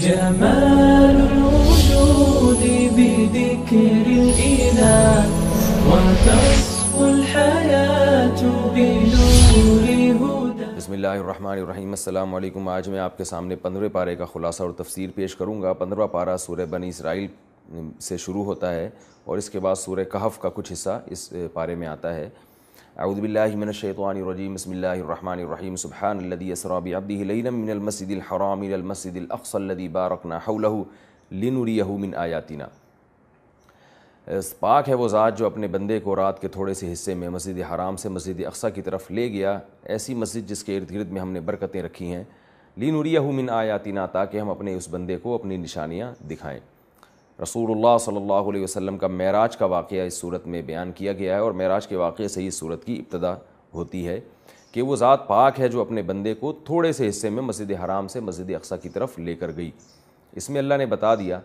جمال الوجود بذكر الإله وتصفو الحياة بنور هدى. بسم اللہ الرحمن الرحیم. السلام علیکم. آج میں آپ کے سامنے 15ویں پارے کا خلاصہ اور تفسیر پیش کروں گا. 15واں پارہ سورہ بنی اسرائیل سے شروع ہوتا ہے اور اس کے بعد سورہ کہف کا کچھ حصہ اس پارے میں آتا ہے. اعوذ باللہ من الشیطان الرجیم. بسم اللہ الرحمن الرحیم. سبحان الذی اسری بعبدہ لیلا من المسجد الحرام الی المسجد الاقصی الذی بارکنا حولہ لنریہ من آیاتنا. پاک ہے وہ ذات جو اپنے بندے کو رات کے تھوڑے سے حصے میں مسجد حرام سے مسجد اقصی کی طرف لے گیا, ایسی مسجد جس کے ارد گرد میں ہم نے برکتیں رکھی ہیں. لنریہ من آیاتنا, تاکہ ہم اپنے اس بندے کو اپنی نشانیاں دکھائیں. رسول اللہ صلی اللہ علیہ وسلم کا معراج کا واقعہ اس صورت میں بیان کیا گیا ہے اور معراج کے واقعے سے ہی اس صورت کی ابتدا ہوتی ہے کہ وہ ذات پاک ہے جو اپنے بندے کو تھوڑے سے حصے میں مسجد حرام سے مسجد اقصی کی طرف لے کر گئی. اس میں اللہ نے بتا دیا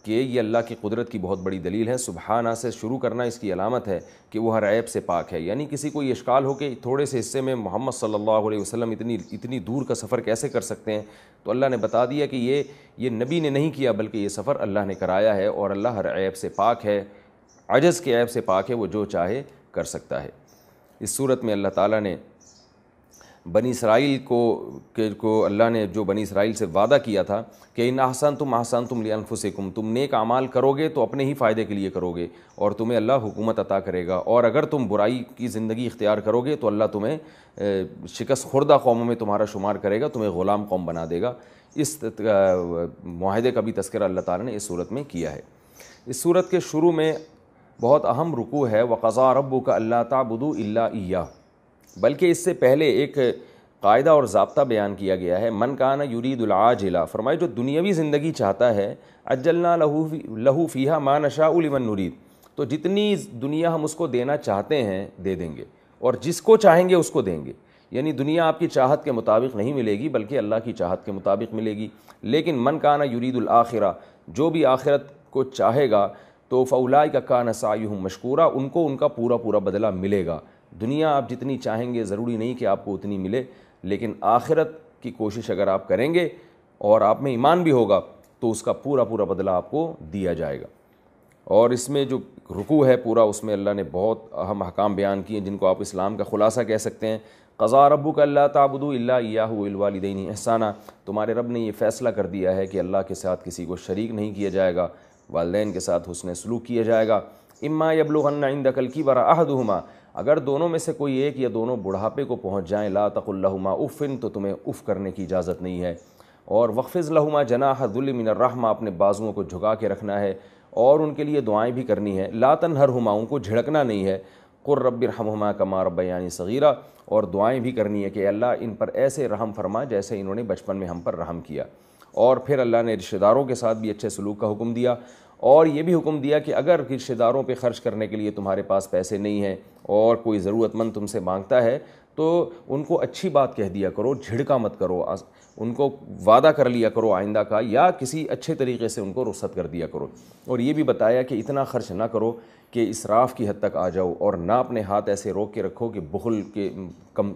کہ یہ اللہ کی قدرت کی بہت بڑی دلیل ہے. سبحانہ سے شروع کرنا اس کی علامت ہے کہ وہ ہر عیب سے پاک ہے. یعنی کسی کو یہ اشکال ہو کہ تھوڑے سے حصے میں محمد صلی اللہ علیہ وسلم اتنی دور کا سفر کیسے کر سکتے ہیں, تو اللہ نے بتا دیا کہ یہ نبی نے نہیں کیا بلکہ یہ سفر اللہ نے کرایا ہے اور اللہ ہر عیب سے پاک ہے, عجز کے عیب سے پاک ہے, وہ جو چاہے کر سکتا ہے. اس صورت میں اللہ تعالیٰ نے بنی اسرائیل کو اللہ نے جو بنی اسرائیل سے وعدہ کیا تھا کہ ان احسنتم احسنتم لانفسکم, تم نیک اعمال کرو گے تو اپنے ہی فائدے کے لیے کرو گے اور تمہیں اللہ حکومت عطا کرے گا, اور اگر تم برائی کی زندگی اختیار کرو گے تو اللہ تمہیں شکست خوردہ قوموں میں تمہارا شمار کرے گا, تمہیں غلام قوم بنا دے گا. اس معاہدے کا بھی تذکرہ اللہ تعالیٰ نے اس صورت میں کیا ہے. اس صورت کے شروع میں بہت اہم رکوع ہے وَقَضَىٰ رَبُّكَ أَلَّا تَعْبُدُوا إِلَّا إِيَّاهُ. بلکہ اس سے پہلے ایک قاعدہ اور ضابطہ بیان کیا گیا ہے. من کان یرید العاجلہ, فرمائے جو دنیاوی زندگی چاہتا ہے, عجلنا لہو فیہا ما نشاء لمن نرید, تو جتنی دنیا ہم اس کو دینا چاہتے ہیں دے دیں گے اور جس کو چاہیں گے اس کو دیں گے. یعنی دنیا آپ کی چاہت کے مطابق نہیں ملے گی بلکہ اللہ کی چاہت کے مطابق ملے گی. لیکن من کان یرید الآخرہ, جو بھی آخرت کو چاہے گا تو فاولئک کان سعیہم مشکورا, ان کو ان کا پورا بدلہ ملے گا. دنیا آپ جتنی چاہیں گے ضروری نہیں کہ آپ کو اتنی ملے, لیکن آخرت کی کوشش اگر آپ کریں گے اور آپ میں ایمان بھی ہوگا تو اس کا پورا بدلہ آپ کو دیا جائے گا. اور اس میں جو رکوع ہے پورا, اس میں اللہ نے بہت اہم احکام بیان کیے جن کو آپ اسلام کا خلاصہ کہہ سکتے ہیں. قضا ربک الا تعبدوا الا ایاہ والوالدین احسانا, تمہارے رب نے یہ فیصلہ کر دیا ہے کہ اللہ کے ساتھ کسی کو شریک نہیں کیا جائے گا, والدین کے ساتھ حسن سلوک کیا جائے گا. اما یبلغن عندک الکبر احدہما, اگر دونوں میں سے کوئی ایک یا دونوں بڑھاپے کو پہنچ جائیں, لا تقل لہما اف, تو تمہیں اف کرنے کی اجازت نہیں ہے. اور وخفض لہما جناح الذل من الرحمہ, اپنے بازوؤں کو جھکا کے رکھنا ہے اور ان کے لیے دعائیں بھی کرنی ہے. لا تنہرہما, ان کو جھڑکنا نہیں ہے. قل رب ارحمہما کما ربیانی صغیرا, اور دعائیں بھی کرنی ہے کہ اللہ ان پر ایسے رحم فرما جیسے انہوں نے بچپن میں ہم پر رحم کیا. اور پھر اللہ نے رشتہ داروں کے ساتھ بھی اچھے سلوک کا حکم دیا, اور یہ بھی حکم دیا کہ اگر رشتہ داروں پہ خرچ کرنے کے لیے تمہارے پاس پیسے نہیں ہیں اور کوئی ضرورت مند تم سے مانگتا ہے تو ان کو اچھی بات کہہ دیا کرو, جھڑکا مت کرو, ان کو وعدہ کر لیا کرو آئندہ کا, یا کسی اچھے طریقے سے ان کو رخصت کر دیا کرو. اور یہ بھی بتایا کہ اتنا خرچ نہ کرو کہ اسراف کی حد تک آ جاؤ, اور نہ اپنے ہاتھ ایسے روک کے رکھو کہ بخل کے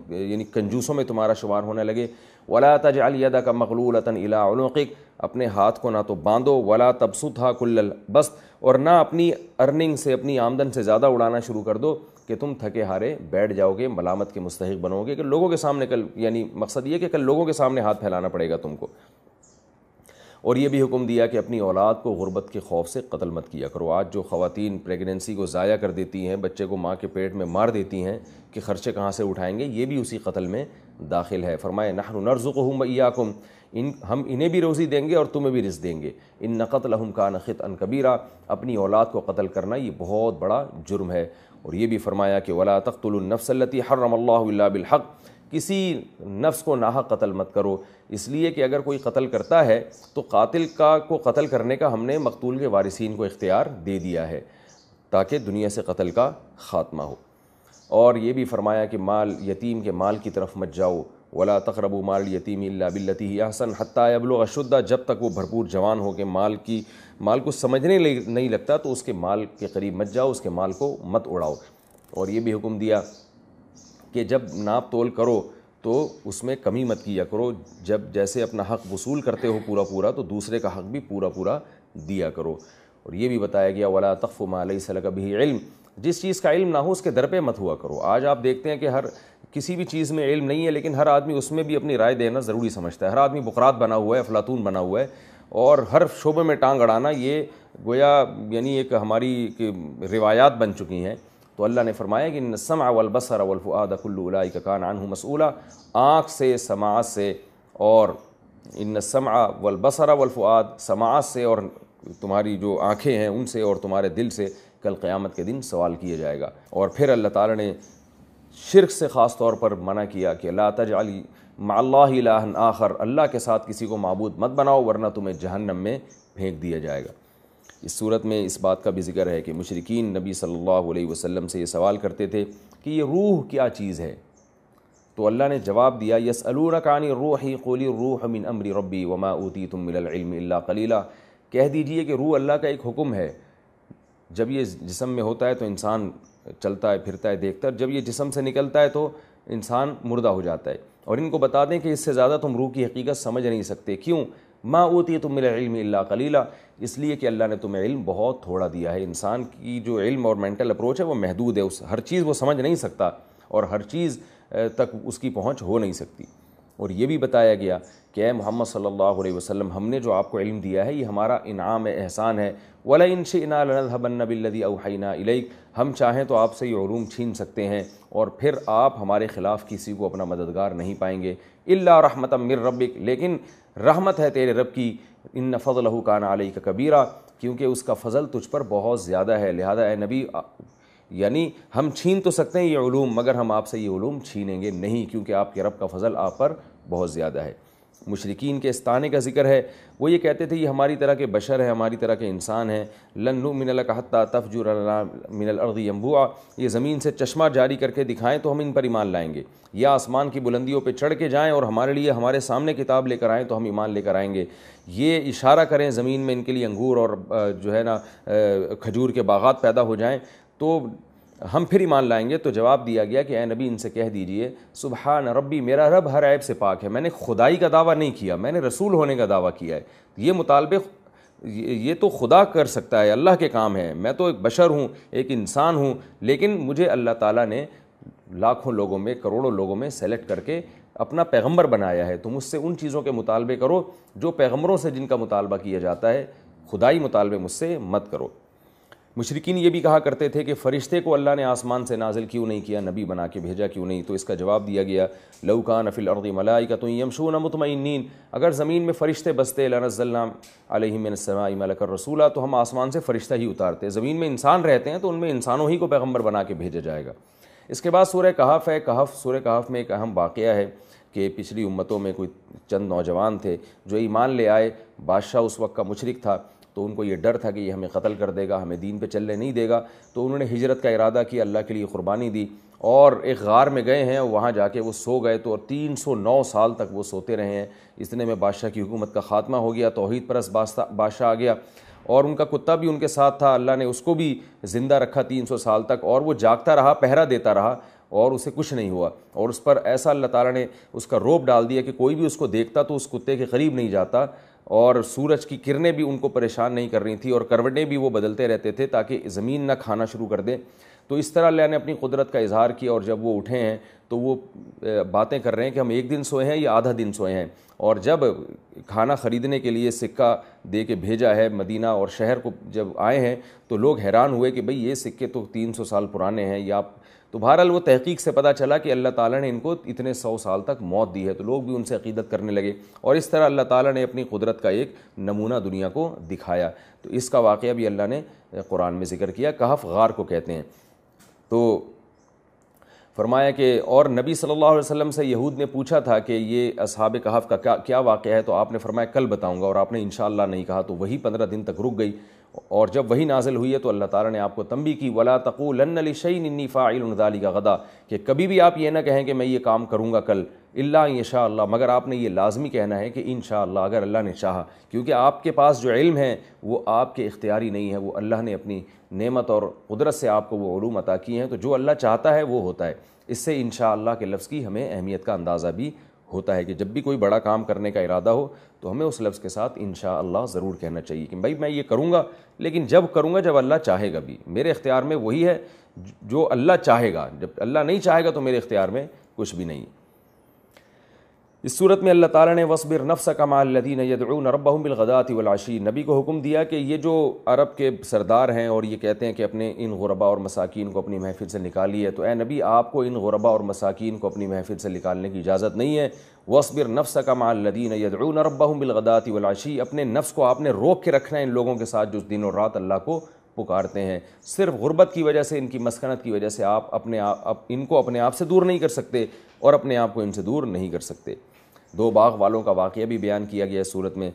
یعنی کنجوسوں میں تمہارا شمار ہونے لگے. ولا تجعل یدک مغلولۃ الی عنقک, اپنے ہاتھ کو نہ تو باندھو, ولا تبسطھا کل البسط, اور نہ اپنی ارننگ سے اپنی آمدن سے زیادہ اڑانا شروع کر دو کہ تم تھکے ہارے بیٹھ جاؤ گے, ملامت کے مستحق بنو گے کہ لوگوں کے سامنے کل, یعنی مقصد یہ کہ کل لوگوں کے سامنے ہاتھ پھیلانا پڑے گا تم کو. اور یہ بھی حکم دیا کہ اپنی اولاد کو غربت کے خوف سے قتل مت کیا کرو. آج جو خواتین پریگننسی کو ضائع کر دیتی ہیں, بچے کو ماں کے پیٹ میں مار دیتی ہیں کہ خرچے کہاں سے اٹھائیں گے, یہ بھی اسی قتل میں داخل ہے. فرمائے نحن نرزقہم وایاکم, ہم انہیں بھی روزی دیں گے اور تمہیں بھی رزق دیں گے. ان قتلہم کان خطئا کبیرا, اپنی اولاد کو قتل کرنا یہ بہت بڑا جرم ہے. اور یہ بھی فرمایا کہ ولا تقتلوا النفس التي حرم اللہ الا بالحق, کسی نفس کو ناحق قتل مت کرو, اس لیے کہ اگر کوئی قتل کرتا ہے تو قاتل کو قتل کرنے کا ہم نے مقتول کے وارثین کو اختیار دے دیا ہے تاکہ دنیا سے قتل کا خاتمہ ہو. اور یہ بھی فرمایا کہ یتیم کے مال کی طرف مت جاؤ, ولا تقربوا مال الیتیم الا بالتی ہی احسن حتی یبلغ اشدہ, جب تک وہ بھرپور جوان ہو کے مال کو سمجھنے نہیں لگتا تو اس کے مال کے قریب مت جاؤ, اس کے مال کو مت اڑاؤ. اور یہ بھی حکم دیا کہ جب ناپ تول کرو تو اس میں کمی مت کیا کرو، جب جیسے اپنا حق وصول کرتے ہو پورا پورا تو دوسرے کا حق بھی پورا پورا دیا کرو۔ اور یہ بھی بتایا گیا ولا تقف ما لیس لک بہ علم، جس چیز کا علم نہ ہو اس کے در پہ مت ہوا کرو۔ آج آپ دیکھتے ہیں کہ کسی بھی چیز میں علم نہیں ہے لیکن ہر آدمی اس میں بھی اپنی رائے دینا ضروری سمجھتا ہے، ہر آدمی بقراط بنا ہوا ہے، افلاطون بنا ہوا ہے، اور ہر شعبے میں ٹانگ اڑانا یہ گویا یعنی ایک ہماری روایات بن چکی ہیں۔ تو اللہ نے فرمایا کہ ان السمع والبصر والفؤاد کل اولئک کان عنہ مسئولا، آنکھ سے، سماعت سے، اور ان السمع والبصر والفؤاد، سماعت سے اور تمہاری جو آنکھیں ہیں ان سے اور تمہارے دل سے کل قیامت کے دن سوال کیا جائے گا۔ اور پھر اللہ تعالیٰ نے شرک سے خاص طور پر منع کیا کہ لا تجعل مع اللہ الہا آخر، اللہ کے ساتھ کسی کو معبود مت بناؤ ورنہ تمہیں جہنم میں پھینک دیا جائے گا۔ اس صورت میں اس بات کا بھی ذکر ہے کہ مشرکین نبی صلی اللہ علیہ وسلم سے یہ سوال کرتے تھے کہ یہ روح کیا چیز ہے، تو اللہ نے جواب دیا یسألونک عن الروح قل الروح من امر ربی وما اوتیتم من العلم الا قلیلا، کہہ دیجئے کہ روح اللہ کا ایک حکم ہے۔ جب یہ جسم میں ہوتا ہے تو انسان چلتا ہے، پھرتا ہے، دیکھتا ہے، جب یہ جسم سے نکلتا ہے تو انسان مردہ ہو جاتا ہے۔ اور ان کو بتا دیں کہ اس سے زیادہ تم روح کی حقیقت سمجھ نہیں سکتے۔ کیوں؟ ما اوتیتم من العلم الا قلیلا، اس لیے کہ اللہ نے تمہیں علم بہت تھوڑا دیا ہے۔ انسان کی جو علم اور مینٹل اپروچ ہے وہ محدود ہے، ہر چیز وہ سمجھ نہیں سکتا اور ہر چیز تک اس کی پہنچ ہو نہیں سکتی۔ اور یہ بھی بتایا گیا کہ اے محمد صلی اللہ علیہ وسلم، ہم نے جو آپ کو علم دیا ہے یہ ہمارا انعام احسان ہے۔ وَلَئِن شِئْنَا لَنَذْهَبَنَّ بِالَّذِي أَوْحَيْنَا إِلَيْكَ، ہم چاہیں تو آپ سے یہ علوم چھین سکتے ہیں اور پھر آپ ہمارے خلاف کسی کو اپنا مددگار نہیں پائیں گے۔ إِلَّا رَحْمَةً مِّن رَّبِّكَ، لیکن رحمت ہے تیرے رب کی، إِنَّ فَضْلَهُ كَانَ عَلَيْكَ كَبِيرًا، کیونکہ اس کا فضل تجھ پر بہت زیادہ ہے۔ لہذا اے نبی، یعنی ہم چھین تو سکتے ہیں یہ علوم مگر ہم آپ سے یہ علوم چھینیں گے نہیں، کیونکہ آپ کے رب کا فضل آپ پر بہت زیادہ ہے۔ مشرکین کے استانے کا ذکر ہے، وہ یہ کہتے تھے یہ ہماری طرح کے بشر ہیں، ہماری طرح کے انسان ہیں۔ لن نؤمن لک حتی تفجر لنا من الارض ینبوعا، یہ زمین سے چشمہ جاری کر کے دکھائیں تو ہم ان پر ایمان لائیں گے، یا آسمان کی بلندیوں پہ چڑھ کے جائیں اور ہمارے لیے ہمارے سامنے کتاب لے کر آئیں تو ہم ایمان لے کر آئیں گے، یہ اشارہ کریں زمین میں ان کے لیے انگور اور جو ہے نا کھجور کے باغات پیدا ہو جائیں تو ہم پھر ایمان لائیں گے۔ تو جواب دیا گیا کہ اے نبی ان سے کہہ دیجئے سبحان ربی، میرا رب ہر عیب سے پاک ہے، میں نے خدائی کا دعویٰ نہیں کیا، میں نے رسول ہونے کا دعویٰ کیا ہے۔ یہ مطالبے یہ تو خدا کر سکتا ہے، اللہ کے کام ہے، میں تو ایک بشر ہوں، ایک انسان ہوں، لیکن مجھے اللہ تعالیٰ نے لاکھوں لوگوں میں، کروڑوں لوگوں میں سلیکٹ کر کے اپنا پیغمبر بنایا ہے۔ تو مجھ سے ان چیزوں کے مطالبے کرو جو پیغمبروں سے جن کا مطالبہ کیا جاتا ہے، خدائی مطالبے مجھ سے مت کرو۔ مشرکین یہ بھی کہا کرتے تھے کہ فرشتے کو اللہ نے آسمان سے نازل کیوں نہیں کیا، نبی بنا کے بھیجا کیوں نہیں؟ تو اس کا جواب دیا گیا لو کان فی الارض ملائکۃ یمشون مطمئنین، اگر زمین میں فرشتے بستے لنزلنا علیہم من السماء ملکا رسولا، تو ہم آسمان سے فرشتہ ہی اتارتے۔ زمین میں انسان رہتے ہیں تو ان میں انسانوں ہی کو پیغمبر بنا کے بھیجا جائے گا۔ اس کے بعد سورہ کہف ہے۔ سورہ کہف میں ایک اہم واقعہ ہے کہ پچھلی امتوں میں کوئی چند نوجوان تھے جو ایمان لے آئے، بادشاہ اس وقت کا مشرک تھا تو ان کو یہ ڈر تھا کہ یہ ہمیں قتل کر دے گا، ہمیں دین پہ چلنے نہیں دے گا، تو انہوں نے ہجرت کا ارادہ کیا، اللہ کے لیے قربانی دی اور ایک غار میں گئے ہیں، وہاں جا کے وہ سو گئے، تو 309 سال تک وہ سوتے رہے ہیں۔ اتنے میں بادشاہ کی حکومت کا خاتمہ ہو گیا، توحید پرست بادشاہ آ گیا، اور ان کا کتا بھی ان کے ساتھ تھا، اللہ نے اس کو بھی زندہ رکھا 300 سال تک، اور وہ جاگتا رہا، پہرا دیتا رہا اور اسے کچھ نہیں ہوا، اور اس پر ایسا اللہ تعالیٰ نے اس کا رعب ڈال دیا کہ کوئی بھی اس کو دیکھتا تو اس کتے کے قریب نہیں جاتا، اور سورج کی کرنیں بھی ان کو پریشان نہیں کر رہی تھی، اور کروٹیں بھی وہ بدلتے رہتے تھے تاکہ زمین نہ کھانا شروع کر دے۔ تو اس طرح اللہ نے اپنی قدرت کا اظہار کیا، اور جب وہ اٹھے ہیں تو وہ باتیں کر رہے ہیں کہ ہم ایک دن سوئے ہیں یا آدھا دن سوئے ہیں، اور جب کھانا خریدنے کے لیے سکہ دے کے بھیجا ہے مدینہ اور شہر کو جب آئے ہیں تو لوگ حیران ہوئے کہ بھئی یہ سکے تو 300 سال پرانے ہیں، یا تو بہرحال وہ تحقیق سے پتہ چلا کہ اللہ تعالیٰ نے ان کو اتنے 100 سال تک موت دی ہے، تو لوگ بھی ان سے عقیدت کرنے لگے، اور اس طرح اللہ تعالیٰ نے اپنی قدرت کا ایک نمونہ دنیا کو دکھایا۔ تو اس کا واقعہ بھی اللہ نے قرآن میں ذکر کیا، کہف غار کو کہتے ہیں۔ تو فرمایا کہ اور نبی صلی اللہ علیہ وسلم سے یہود نے پوچھا تھا کہ یہ اصحاب کہف کا کیا واقعہ ہے، تو آپ نے فرمایا کل بتاؤں گا، اور آپ نے انشاءاللہ نہیں کہا، تو وہی 15 دن تک رک گئی، اور جب وہی نازل ہوئی ہے تو اللہ تعالیٰ نے آپ کو تنبیہ کی وَلَا تَقُولَنَّ لِشَيْءٍ إِنِّي فَاعِلٌ ذَلِكَ غَدًا، کہ کبھی بھی آپ یہ نہ کہیں کہ میں یہ کام کروں گا کل، اِلَّا إِن شاء اللہ، مگر آپ نے یہ لازمی کہنا ہے کہ انشاءاللہ، اگر اللہ نے چاہا، کیونکہ آپ کے پاس جو علم ہے وہ آپ کے اختیاری نہیں ہے، وہ اللہ نے اپنی نعمت اور قدرت سے آپ کو وہ علوم عطا کی ہیں، تو جو اللہ چاہتا ہے وہ ہوتا ہے۔ اس سے انشاءاللہ کے لفظ کی ہمیں اہمیت کا اندازہ بھی ہوتا ہے کہ جب بھی کوئی بڑا کام کرنے کا ارادہ ہو تو ہمیں اس لفظ کے ساتھ انشاءاللہ ضرور کہنا چاہیے کہ بھائی میں یہ کروں گا، لیکن جب کروں گا جب اللہ چاہے گا بھی، میرے اختیار میں وہی ہے جو اللہ چاہے گا، جب اللہ نہیں چاہے گا تو میرے اختیار میں کچھ بھی نہیں۔ اس صورت میں اللہ تعالیٰ نے وَاصْبِرْ نَفْسَكَ مَعَ الَّذِينَ يَدْعُونَ رَبَّهُمْ بِالْغَدَاةِ وَالْعَشِيِّ، نبی کو حکم دیا کہ یہ جو عرب کے سردار ہیں اور یہ کہتے ہیں کہ اپنے ان غرباء اور مساکین کو اپنی محفل سے نکالیے، تو اے نبی آپ کو ان غرباء اور مساکین کو اپنی محفل سے نکالنے کی اجازت نہیں ہے۔ وَاصْبِرْ نَفْسَكَ مَعَ الَّذِينَ يَدْعُونَ رَبَّهُمْ بِالْغَدَاةِ وَالْعَشِيِّ، اپنے نفس کو آپ نے روک کے رکھنا ہے ان لوگوں کے ساتھ جو دن اور رات اللہ کو پکارتے ہیں۔ صرف غربت کی وجہ سے، ان کی مسکنت کی وجہ سے آپ ان کو اپنے آپ سے دور نہیں کر سکتے اور اپنے آپ کو ان سے دور نہیں کر سکتے۔ دو باغ والوں کا واقعہ بھی بیان کیا گیا اس صورت میں،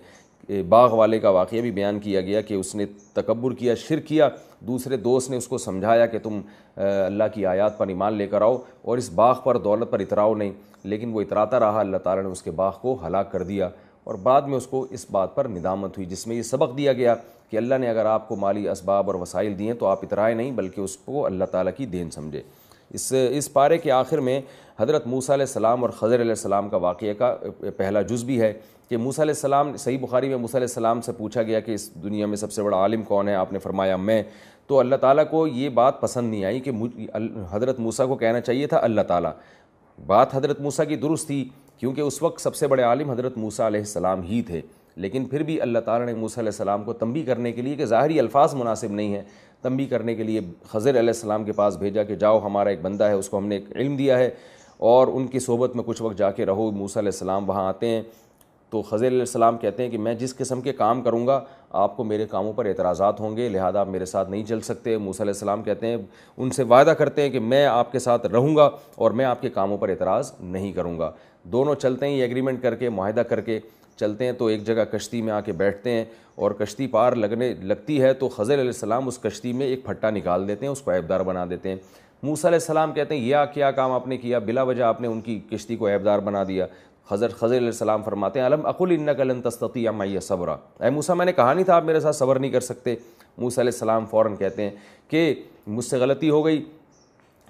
باغ والے کا واقعہ بھی بیان کیا گیا کہ اس نے تکبر کیا، شرک کیا، دوسرے دوست نے اس کو سمجھایا کہ تم اللہ کی آیات پر ایمان لے کر آؤ اور اس باغ پر دولت پر اتراؤ نہیں، لیکن وہ اتراتا رہا، اللہ تعالیٰ نے اس کے باغ کو ہلاک کر دیا اور بعد میں اس کو اس بات پر ندامت ہوئی، جس میں یہ سبق دیا گیا کہ اللہ نے اگر آپ کو مالی اسباب اور وسائل دیے تو آپ اترائے نہیں بلکہ اس کو اللہ تعالیٰ کی دین سمجھے۔ اس پارے کے آخر میں حضرت موسیٰ علیہ السلام اور خضر علیہ السلام کا واقعہ کا پہلا جز بھی ہے کہ موسیٰ علیہ السلام، صحیح بخاری میں موسیٰ علیہ السلام سے پوچھا گیا کہ اس دنیا میں سب سے بڑا عالم کون ہے، آپ نے فرمایا میں، تو اللہ تعالیٰ کو یہ بات پسند نہیں آئی کہ حضرت موسیٰ کو کہنا چاہیے تھا اللہ تعالیٰ۔ بات حضرت موسیٰ کی درست تھی کیونکہ اس وقت سب سے بڑے عالم حضرت موسیٰ علیہ السلام ہی تھے، لیکن پھر بھی اللہ تعالیٰ نے موسیٰ علیہ السلام کو تنبیہ کرنے کے لیے کہ ظاہری الفاظ مناسب نہیں ہیں، تنبیہ کرنے کے لیے خضر علیہ السلام کے پاس بھیجا کہ جاؤ ہمارا ایک بندہ ہے اس کو ہم نے ایک علم دیا ہے اور ان کی صحبت میں کچھ وقت جا کے رہو۔ موسیٰ علیہ السلام وہاں آتے ہیں تو خضر علیہ السلام کہتے ہیں کہ میں جس قسم کے کام کروں گا آپ کو میرے کاموں پر اعتراضات ہوں گے، لہذا آپ میرے ساتھ نہیں چل سکتے۔ موسیٰ علیہ السلام کہتے ہیں، ان سے وعدہ کرتے ہیں کہ میں آپ کے ساتھ رہوں گا اور میں آپ کے کاموں پر اعتراض نہیں کروں گا۔ دونوں چلتے ہیں، یہ ایگریمنٹ کر کے، معاہدہ کر کے چلتے ہیں، تو ایک جگہ کشتی میں آ کے بیٹھتے ہیں اور کشتی پار لگتی ہے تو خضر علیہ السلام اس کشتی میں ایک پھٹا نکال دیتے ہیں، اس کو عیبدار بنا دیتے ہیں۔ موسیٰ علیہ السلام کہتے ہیں یہ کیا کام آپ نے کیا، بلا وجہ آپ نے ان کی کشتی کو عیبدار بنا دیا۔ خضر علیہ السلام فرماتے ہیں الم اقل انک لن تستطیع معی صبرا، اے موسیٰ میں نے کہا نہیں تھا آپ میرے ساتھ صبر نہیں کر سکتے۔ موسیٰ علیہ السلام فوراً کہتے ہیں کہ مجھ سے غلطی ہو گئی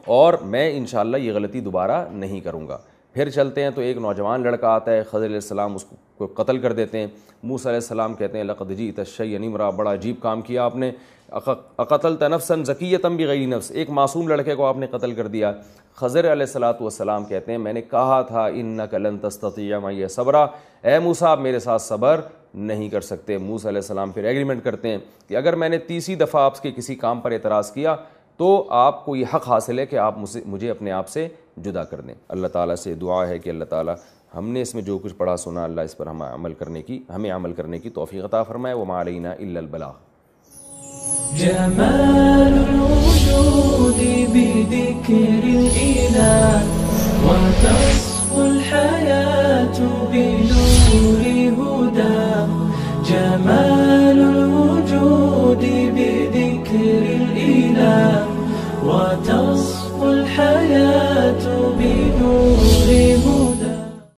اور میں انشاءاللہ یہ غلطی دوبارہ نہیں کروں گا۔ پھر چلتے ہیں تو ایک نوجوان لڑکا آتا ہے، خضر علیہ السلام اس کو قتل کر دیتے ہیں۔ موسیٰ علیہ السلام کہتے ہیں لقد جئت شیئا امرا، بڑا عجیب کام کیا آپ نے، اقتلت نفسا زکیۃ بغیر نفس، ایک معصوم لڑکے کو آپ نے قتل کر دیا۔ خضر علیہ السلام کہتے ہیں میں نے کہا تھا انک لن تستطیع معی صبرا، اے موسیٰ آپ میرے ساتھ صبر نہیں کر سکتے۔ موسیٰ علیہ السلام پھر ایگریمنٹ کرتے ہیں کہ اگر میں نے تیسری دفعہ آپ کے کسی کام پر اعتراض کیا تو آپ کو یہ حق حاصل ہے کہ آپ مجھے اپنے آپ سے جدا کر دیں۔ اللہ تعالیٰ سے دعا ہے کہ اللہ تعالیٰ ہم نے اس میں جو کچھ پڑھا سنا اللہ اس پر ہمیں عمل کرنے کی توفیق عطا فرمائے۔ وما علینا الا البلاغ۔ جمال الوجود بذكر الإله وتصفو الحياة بنور هداه، جمال الوجود بذكر الإله وتصفو الحياة بنور